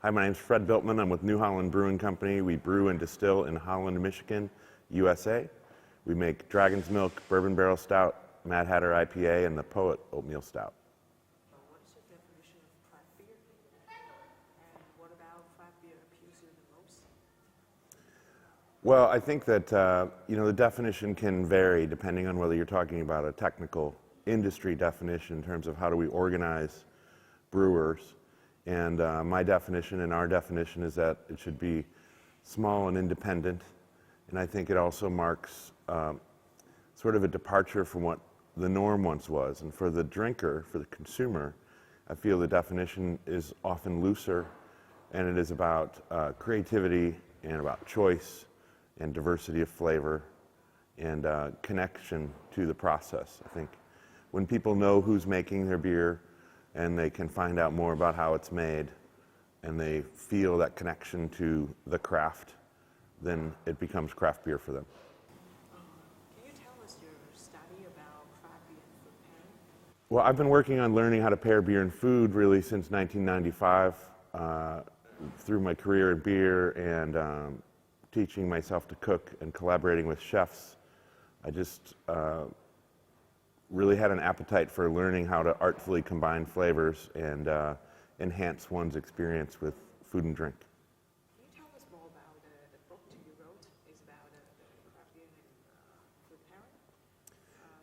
Hi, my name's Fred Biltman. I'm with New Holland Brewing Company. We brew and distill in Holland, Michigan, USA. We make Dragon's Milk, Bourbon Barrel Stout, Mad Hatter IPA, and the Poet Oatmeal Stout. What is your definition of craft beer? And what about craft beer appeals you the most? Well, I think that the definition can vary depending on whether you're talking about a technical industry definition in terms of how do we organize brewers. And my definition and our definition is that it should be small and independent. And I think it also marks sort of a departure from what the norm once was. And for the drinker, for the consumer, I feel the definition is often looser, and it is about creativity and about choice and diversity of flavor and connection to the process. I think when people know who's making their beer and they can find out more about how it's made and they feel that connection to the craft, then it becomes craft beer for them. Can you tell us your study about craft beer and food pairing? Well, I've been working on learning how to pair beer and food really since 1995 through my career in beer and teaching myself to cook and collaborating with chefs. I just really had an appetite for learning how to artfully combine flavors and enhance one's experience with food and drink. Can you tell us more about the book you wrote? It's about the craft beer and food pairing.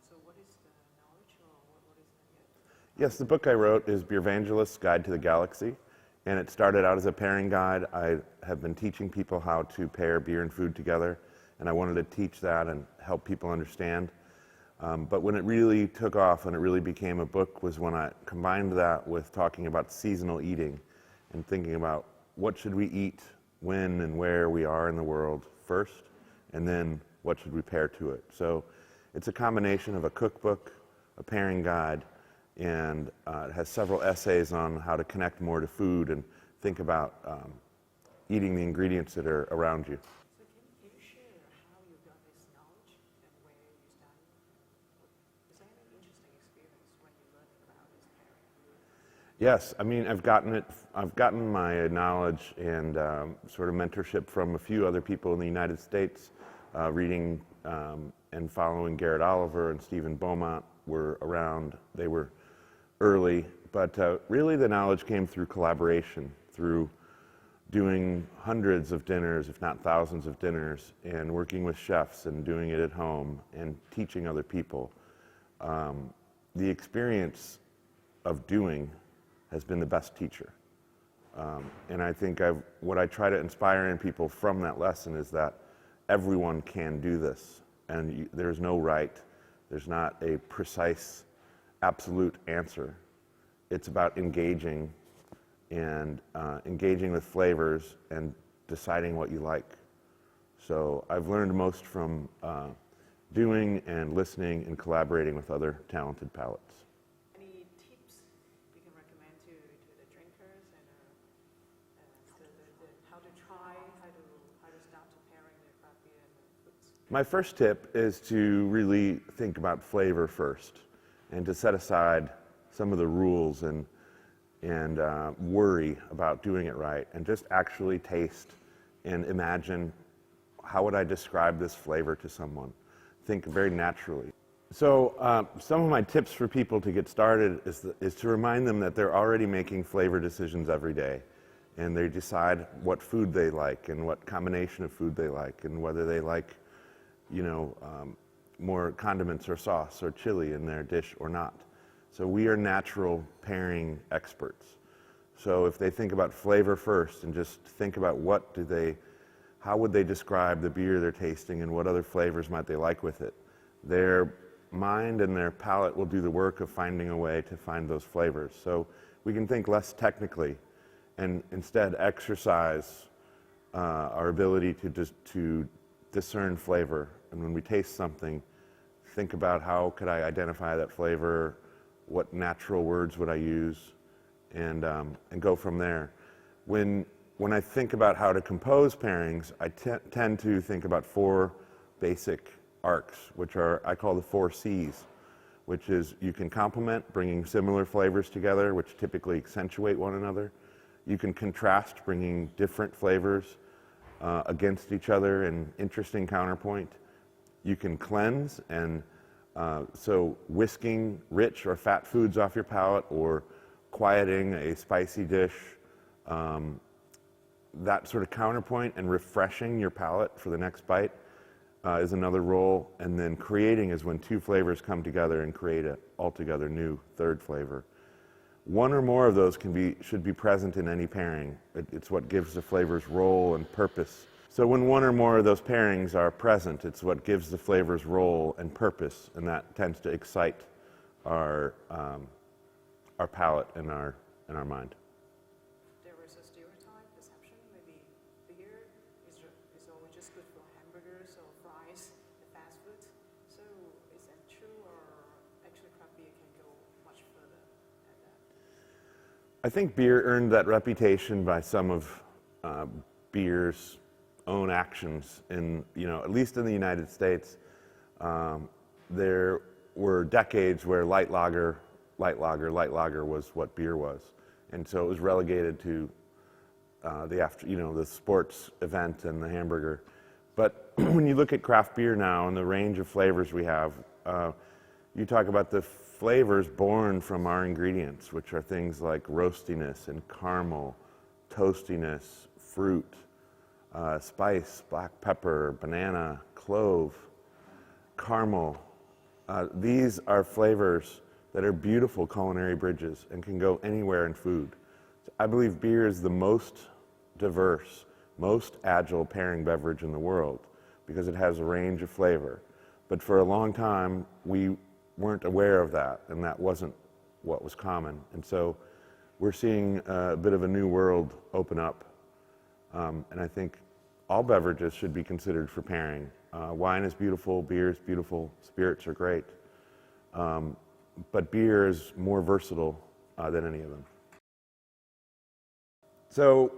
So what is the knowledge or what is the... Yes, the book I wrote is Beervangelist's Guide to the Galaxy, and it started out as a pairing guide. I have been teaching people how to pair beer and food together, and I wanted to teach that and help people understand. But when it really took off and it really became a book was when I combined that with talking about seasonal eating and thinking about what should we eat, when and where we are in the world first, and then what should we pair to it. So it's a combination of a cookbook, a pairing guide, and it has several essays on how to connect more to food and think about eating the ingredients that are around you. So can you share how you got this knowledge and where you started? Is there any interesting experience when you learned about this pairing? Yes, I mean I've gotten my knowledge and sort of mentorship from a few other people in the United States. Reading and following Garrett Oliver and Stephen Beaumont were around. They were early, but really the knowledge came through collaboration, through doing hundreds of dinners, if not thousands of dinners, and working with chefs and doing it at home and teaching other people. The experience of doing has been the best teacher. And I think what I try to inspire in people from that lesson is that everyone can do this, and there's no right, there's not a precise, absolute answer. It's about engaging and engaging with flavors and deciding what you like. So I've learned most from doing and listening and collaborating with other talented palates. Any tips you can recommend to the drinkers and how to try, how to start to pairing the craft beer and the foods? My first tip is to really think about flavor first and to set aside some of the rules and worry about doing it right and just actually taste and imagine, how would I describe this flavor to someone? Think very naturally. So some of my tips for people to get started is to remind them that they're already making flavor decisions every day, and they decide what food they like and what combination of food they like and whether they like, more condiments or sauce or chili in their dish or not. So we are natural pairing experts. So if they think about flavor first and just think about how would they describe the beer they're tasting and what other flavors might they like with it, their mind and their palate will do the work of finding a way to find those flavors. So we can think less technically and instead exercise our ability to discern flavor. And when we taste something, think about how could I identify that flavor, what natural words would I use, and go from there. When I think about how to compose pairings, I tend to think about 4 basic arcs, which I call the 4 C's, which is you can complement, bringing similar flavors together, which typically accentuate one another. You can contrast, bringing different flavors against each other in interesting counterpoint. You can cleanse, and so whisking rich or fat foods off your palate, or quieting a spicy dish, that sort of counterpoint and refreshing your palate for the next bite is another role. And then creating is when two flavors come together and create an altogether new third flavor. One or more of those should be present in any pairing. It's what gives the flavors role and purpose. So when one or more of those pairings are present, it's what gives the flavors role and purpose, and that tends to excite our palate and our mind. There is a stereotype perception, maybe beer is always just good for hamburgers or fries, the fast food. So is that true, or actually craft beer can go much further than that? I think beer earned that reputation by some of beer's own actions. At least in the United States, there were decades where light lager was what beer was, and so it was relegated to the sports event and the hamburger. But when you look at craft beer now and the range of flavors we have, you talk about the flavors born from our ingredients, which are things like roastiness and caramel, toastiness, fruit, spice, black pepper, banana, clove, caramel. These are flavors that are beautiful culinary bridges and can go anywhere in food. So I believe beer is the most diverse, most agile pairing beverage in the world because it has a range of flavor. But for a long time, we weren't aware of that, and that wasn't what was common. And so we're seeing a bit of a new world open up. And I think all beverages should be considered for pairing. Wine is beautiful, beer is beautiful, spirits are great. But beer is more versatile than any of them. So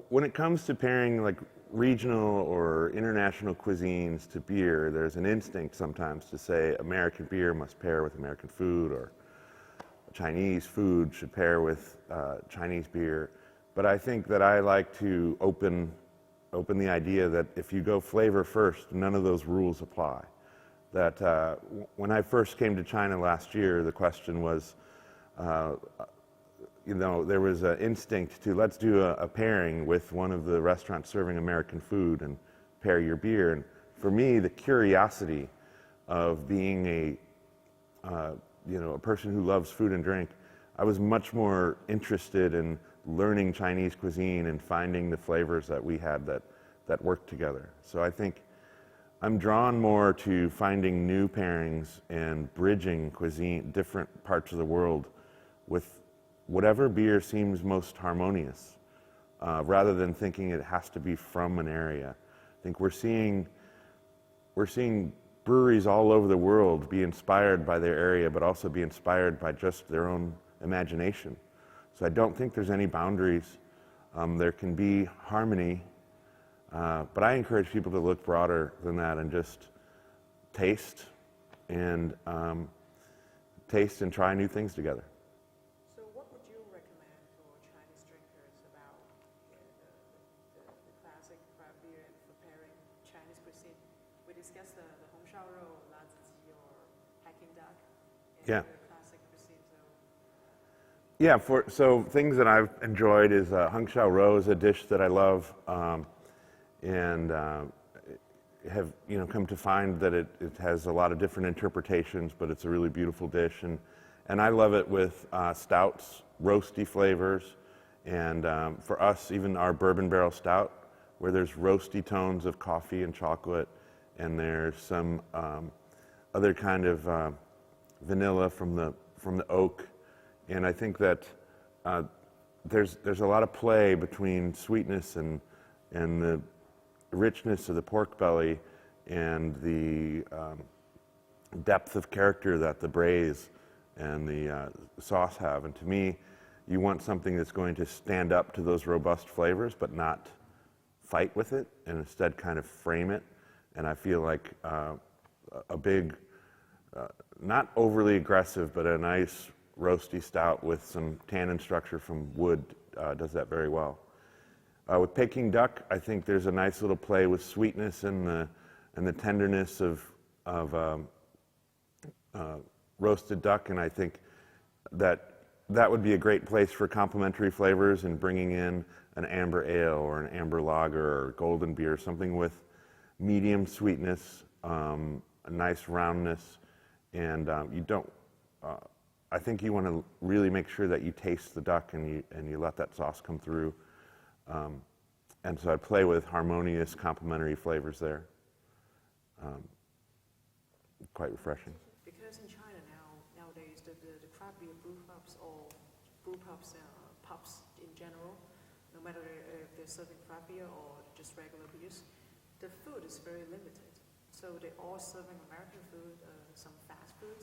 when it comes to pairing like regional or international cuisines to beer, there's an instinct sometimes to say American beer must pair with American food, or Chinese food should pair with Chinese beer. But I think that I like to open the idea that if you go flavor first, none of those rules apply. That when I first came to China last year, the question was, there was an instinct to let's do a pairing with one of the restaurants serving American food and pair your beer. And for me, the curiosity of being a person who loves food and drink, I was much more interested in learning Chinese cuisine and finding the flavors that we had that worked together. So I think I'm drawn more to finding new pairings and bridging cuisine, different parts of the world, with whatever beer seems most harmonious, rather than thinking it has to be from an area. I think we're seeing breweries all over the world be inspired by their area, but also be inspired by just their own imagination. So I don't think there's any boundaries. There can be harmony, but I encourage people to look broader than that and just taste and try new things together. So what would you recommend for Chinese drinkers about the classic craft beer and for pairing Chinese cuisine? We discussed the Hongshao roll, Lazizi, or Peking duck, and Yeah. the classic cuisine. So Yeah, so things that I've enjoyed is Hongshao Roe is a dish that I love, and have come to find that it has a lot of different interpretations, but it's a really beautiful dish, and I love it with stouts, roasty flavors, and for us, even our bourbon barrel stout, where there's roasty tones of coffee and chocolate, and there's some other kind of vanilla from the oak. And I think that there's a lot of play between sweetness and the richness of the pork belly and the depth of character that the braise and the sauce have. And to me, you want something that's going to stand up to those robust flavors, but not fight with it, and instead kind of frame it. And I feel like a big, not overly aggressive, but a nice roasty stout with some tannin structure from wood does that very well. With Peking duck, I think there's a nice little play with sweetness and the tenderness of roasted duck, and I think that would be a great place for complementary flavors and bringing in an amber ale or an amber lager or golden beer, something with medium sweetness, a nice roundness, and you don't. I think you want to really make sure that you taste the duck and you let that sauce come through. And so I play with harmonious complementary flavors there. Quite refreshing. Because in China nowadays, the craft beer brew pubs or brew pubs, pubs in general, no matter if they're serving craft beer or just regular beers, the food is very limited. So they're all serving American food, some fast food.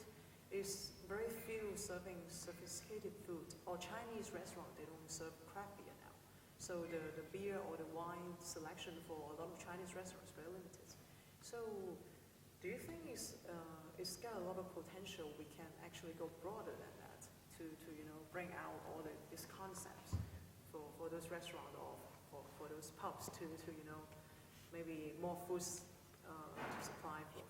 There's very few serving sophisticated food. Or Chinese restaurant, they don't serve craft beer now. So the beer or the wine selection for a lot of Chinese restaurants is very limited. So do you think it's got a lot of potential? We can actually go broader than that to bring out all these concepts for those restaurants or for those pubs to maybe more food to supply for it.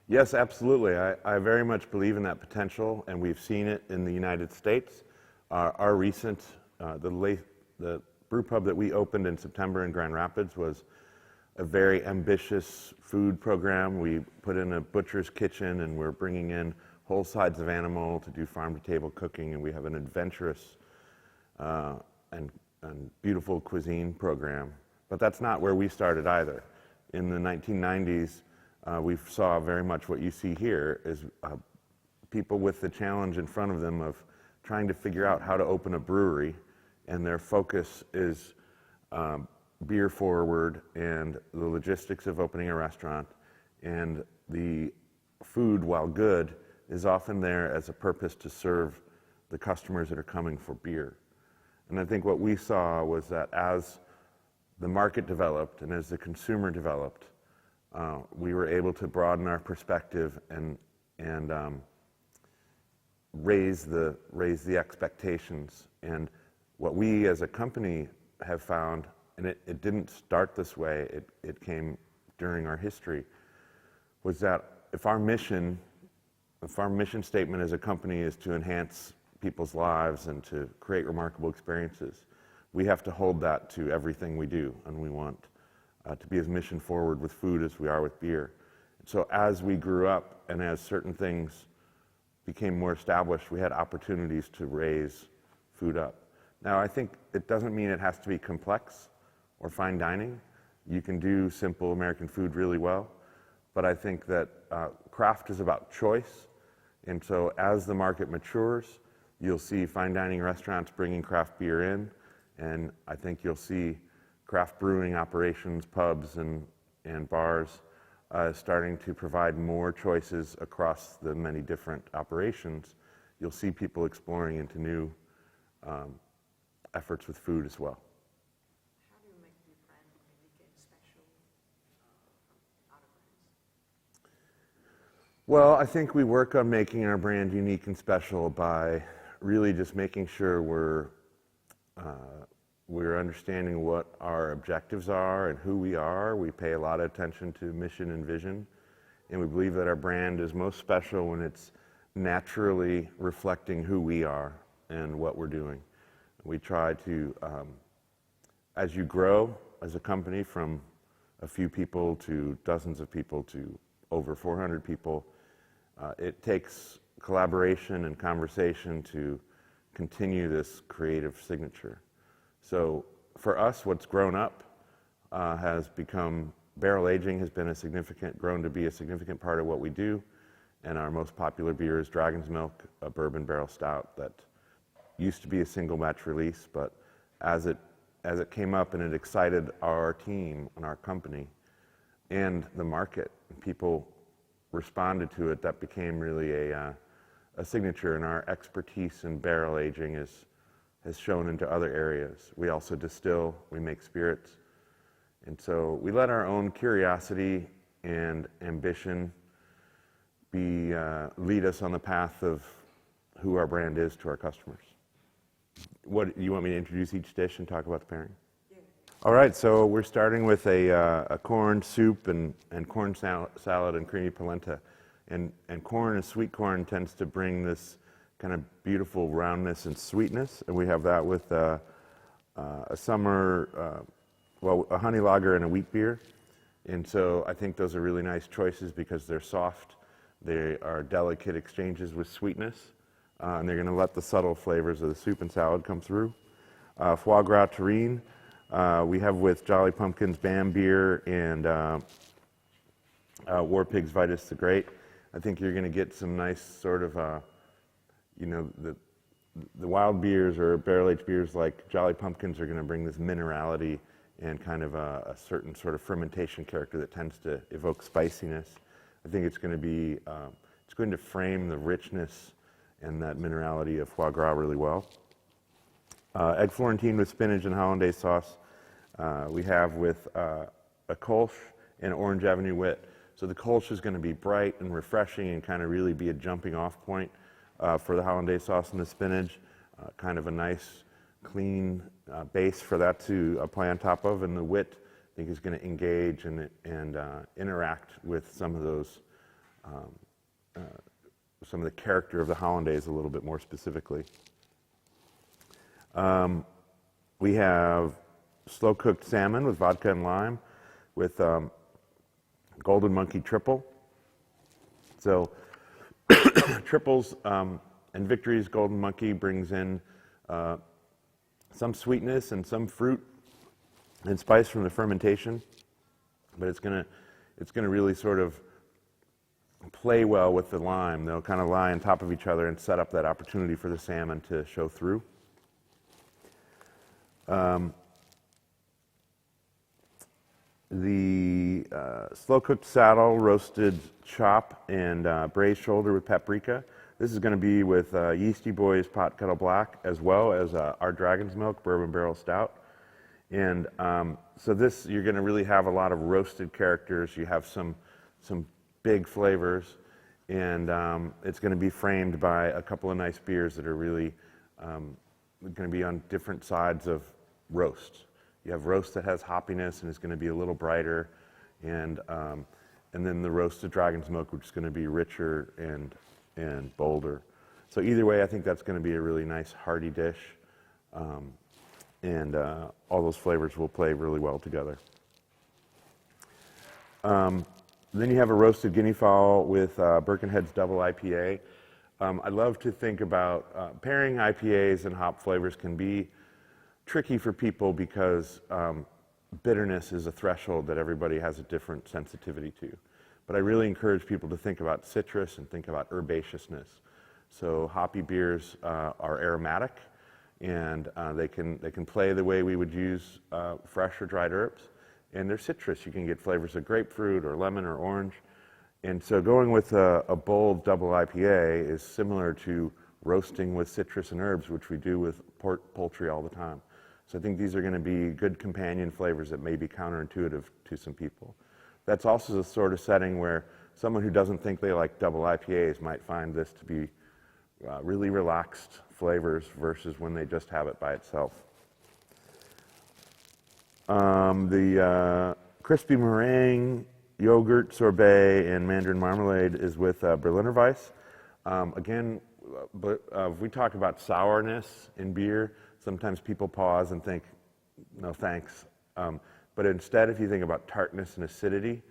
Yes, absolutely. I very much believe in that potential, and we've seen it in the United States. Our recent, the brew pub that we opened in September in Grand Rapids was a very ambitious food program. We put in a butcher's kitchen, and we're bringing in whole sides of animal to do farm-to-table cooking, and we have an adventurous and beautiful cuisine program. But that's not where we started either. In the 1990s, we saw very much what you see here is people with the challenge in front of them of trying to figure out how to open a brewery, and their focus is beer forward and the logistics of opening a restaurant, and the food, while good, is often there as a purpose to serve the customers that are coming for beer. And I think what we saw was that as the market developed and as the consumer developed, we were able to broaden our perspective and raise the expectations. And what we as a company have found, and it didn't start this way, it came during our history, was that if our mission statement as a company is to enhance people's lives and to create remarkable experiences, we have to hold that to everything we do, and we want to be as mission forward with food as we are with beer. So as we grew up and as certain things became more established, we had opportunities to raise food up. Now, I think it doesn't mean it has to be complex or fine dining. You can do simple American food really well, but I think that craft is about choice, and so as the market matures, you'll see fine dining restaurants bringing craft beer in, and I think you'll see craft brewing operations, pubs and bars starting to provide more choices across the many different operations. You'll see people exploring into new efforts with food as well. How do you make your brand unique and special from other brands? Well, I think we work on making our brand unique and special by really just making sure we're understanding what our objectives are and who we are. We pay a lot of attention to mission and vision, and we believe that our brand is most special when it's naturally reflecting who we are and what we're doing. We try to, as you grow as a company from a few people to dozens of people to over 400 people, it takes collaboration and conversation to continue this creative signature. So for us, what's grown up has become, barrel aging has been grown to be a significant part of what we do, and our most popular beer is Dragon's Milk, a bourbon barrel stout that used to be a single batch release, but as it came up and it excited our team and our company and the market, people responded to it, that became really a signature, and our expertise in barrel aging has shown into other areas. We also distill, we make spirits, and so we let our own curiosity and ambition lead us on the path of who our brand is to our customers. What, you want me to introduce each dish and talk about the pairing? Yeah. All right, so we're starting with a corn soup and corn salad and creamy polenta. And corn and sweet corn tends to bring this kind of beautiful roundness and sweetness. And we have that with a summer, a honey lager and a wheat beer. And so I think those are really nice choices because they're soft. They are delicate exchanges with sweetness. And they're going to let the subtle flavors of the soup and salad come through. Foie gras terrine. We have with Jolly Pumpkins Bam beer and War Pigs Vitus the Great. I think you're going to get some nice sort of, the wild beers or barrel-aged beers like Jolly Pumpkins are going to bring this minerality and kind of a certain sort of fermentation character that tends to evoke spiciness. I think it's going to be, it's going to frame the richness and that minerality of foie gras really well. Egg Florentine with spinach and hollandaise sauce. We have with a Kolsch and Orange Avenue wit. So the Kolsch is going to be bright and refreshing and kind of really be a jumping off point for the hollandaise sauce and the spinach. Kind of a nice, clean base for that to apply on top of. And the wit, I think, is going to engage and interact with some of those, some of the character of the hollandaise a little bit more specifically. We have slow-cooked salmon with vodka and lime with Golden Monkey triple. So triples and Victory's Golden Monkey brings in some sweetness and some fruit and spice from the fermentation, but it's gonna really sort of play well with the lime. They'll kind of lie on top of each other and set up that opportunity for the salmon to show through. The slow-cooked saddle, roasted chop, and braised shoulder with paprika. This is going to be with Yeasty Boys Pot Kettle Black, as well as our Dragon's Milk Bourbon Barrel Stout. And so this, you're going to really have a lot of roasted characters. You have some big flavors, and it's going to be framed by a couple of nice beers that are really going to be on different sides of roast. You have roast that has hoppiness and is going to be a little brighter, and then the roasted Dragon's Milk, which is going to be richer and bolder. So either way, I think that's going to be a really nice hearty dish, and all those flavors will play really well together. Then you have a roasted guinea fowl with Birkenhead's Double IPA. I love to think about pairing IPAs and hop flavors can be tricky for people because bitterness is a threshold that everybody has a different sensitivity to. But I really encourage people to think about citrus and think about herbaceousness. So hoppy beers are aromatic, and they can play the way we would use fresh or dried herbs. And they're citrus. You can get flavors of grapefruit or lemon or orange. And so going with a bold double IPA is similar to roasting with citrus and herbs, which we do with poultry all the time. So I think these are going to be good companion flavors that may be counterintuitive to some people. That's also the sort of setting where someone who doesn't think they like double IPAs might find this to be really relaxed flavors versus when they just have it by itself. The crispy meringue, yogurt, sorbet, and mandarin marmalade is with Berliner Weiss. Again, if we talk about sourness in beer, sometimes people pause and think, no thanks. But instead, if you think about tartness and acidity,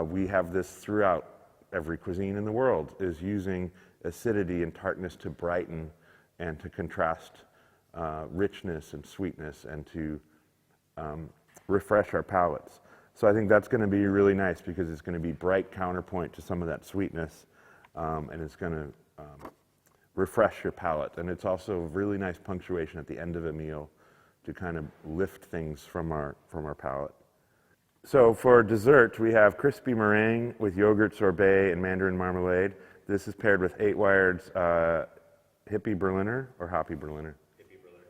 we have this throughout every cuisine in the world, is using acidity and tartness to brighten and to contrast richness and sweetness and to refresh our palates. So I think that's going to be really nice because it's going to be bright counterpoint to some of that sweetness, and it's going to refresh your palate. And it's also really nice punctuation at the end of a meal to kind of lift things from our palate. So for dessert, we have crispy meringue with yogurt, sorbet, and mandarin marmalade. This is paired with 8 Wired's Hippie Berliner or Hoppy Berliner?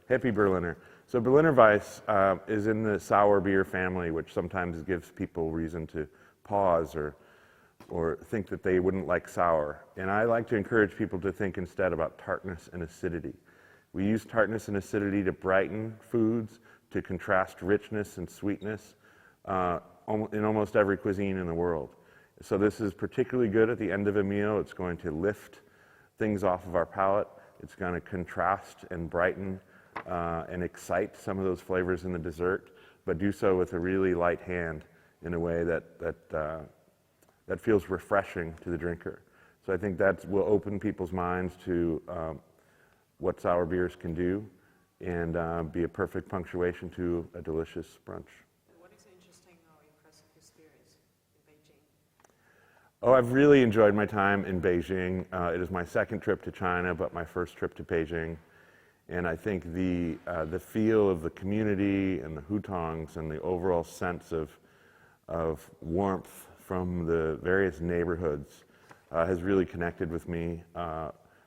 Hippie Berliner. So Berliner Weiss is in the sour beer family, which sometimes gives people reason to pause or think that they wouldn't like sour. And I like to encourage people to think instead about tartness and acidity. We use tartness and acidity to brighten foods, to contrast richness and sweetness in almost every cuisine in the world. So this is particularly good at the end of a meal. It's going to lift things off of our palate. It's going to contrast and brighten and excite some of those flavors in the dessert, but do so with a really light hand in a way that feels refreshing to the drinker. So I think that will open people's minds to what sour beers can do and be a perfect punctuation to a delicious brunch. What is an interesting or impressive experience in Beijing? Oh, I've really enjoyed my time in Beijing. It is my second trip to China, but my first trip to Beijing. And I think the feel of the community and the hutongs and the overall sense of warmth from the various neighborhoods has really connected with me.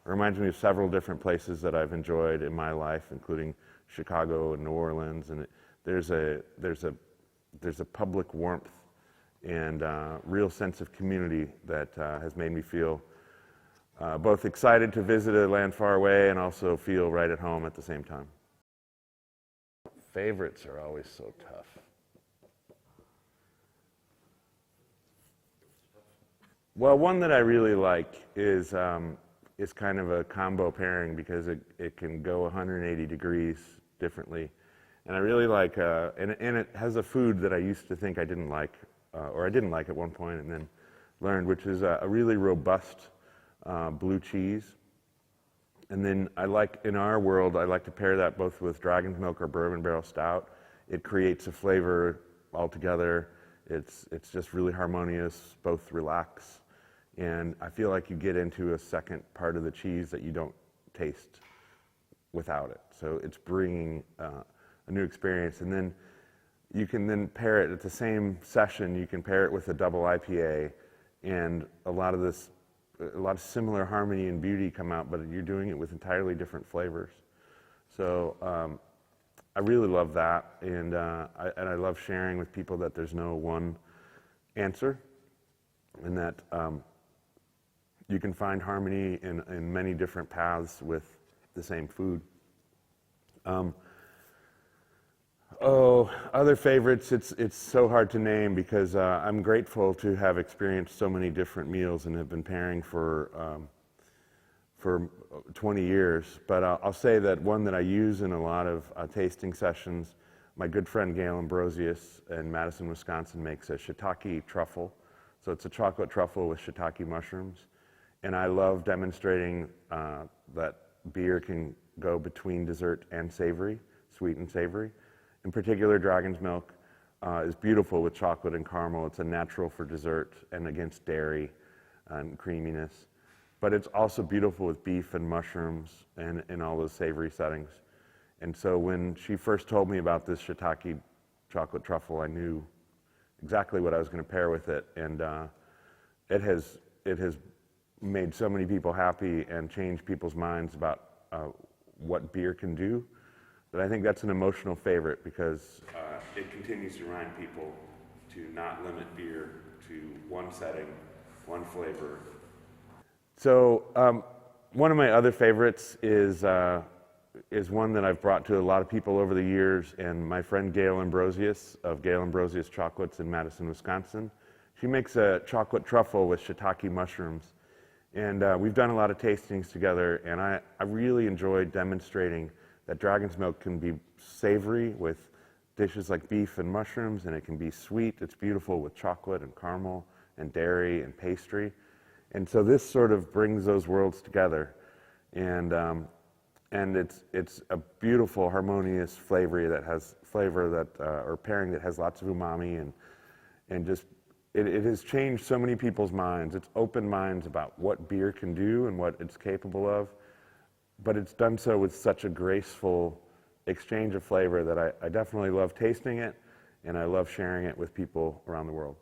It reminds me of several different places that I've enjoyed in my life, including Chicago and New Orleans. And there's a public warmth and real sense of community that has made me feel both excited to visit a land far away and also feel right at home at the same time. Favorites are always so tough. Well, one that I really like is kind of a combo pairing because it can go 180 degrees differently. And I really like, and it has a food that I used to think I didn't like, or I didn't like at one point and then learned, which is a really robust blue cheese. And then in our world, I like to pair that both with dragon's milk or bourbon barrel stout. It creates a flavor altogether. It's just really harmonious, both relax. And I feel like you get into a second part of the cheese that you don't taste without it. So it's bringing a new experience. And then you can then pair it at the same session. You can pair it with a double IPA, and a lot of similar harmony and beauty come out, but you're doing it with entirely different flavors. So I really love that, and I love sharing with people that there's no one answer, and that you can find harmony in many different paths with the same food. Other favorites, it's so hard to name because I'm grateful to have experienced so many different meals and have been pairing for 20 years. But I'll say that one that I use in a lot of tasting sessions, my good friend Gail Ambrosius in Madison, Wisconsin makes a shiitake truffle. So it's a chocolate truffle with shiitake mushrooms. And I love demonstrating that beer can go between dessert and savory, sweet and savory. In particular, dragon's milk is beautiful with chocolate and caramel. It's a natural for dessert and against dairy and creaminess. But it's also beautiful with beef and mushrooms and in all those savory settings. And so when she first told me about this shiitake chocolate truffle, I knew exactly what I was going to pair with it. And it has made so many people happy and changed people's minds about what beer can do. But I think that's an emotional favorite because it continues to remind people to not limit beer to one setting, one flavor. So one of my other favorites is one that I've brought to a lot of people over the years, and my friend Gail Ambrosius of Gail Ambrosius Chocolates in Madison, Wisconsin. She makes a chocolate truffle with shiitake mushrooms. And we've done a lot of tastings together, and I really enjoy demonstrating that dragon's milk can be savory with dishes like beef and mushrooms, and it can be sweet. It's beautiful with chocolate and caramel and dairy and pastry. And so this sort of brings those worlds together. And it's a beautiful, harmonious flavor that has or pairing that has lots of umami and just, it has changed so many people's minds. It's opened minds about what beer can do and what it's capable of. But it's done so with such a graceful exchange of flavor that I definitely love tasting it, and I love sharing it with people around the world.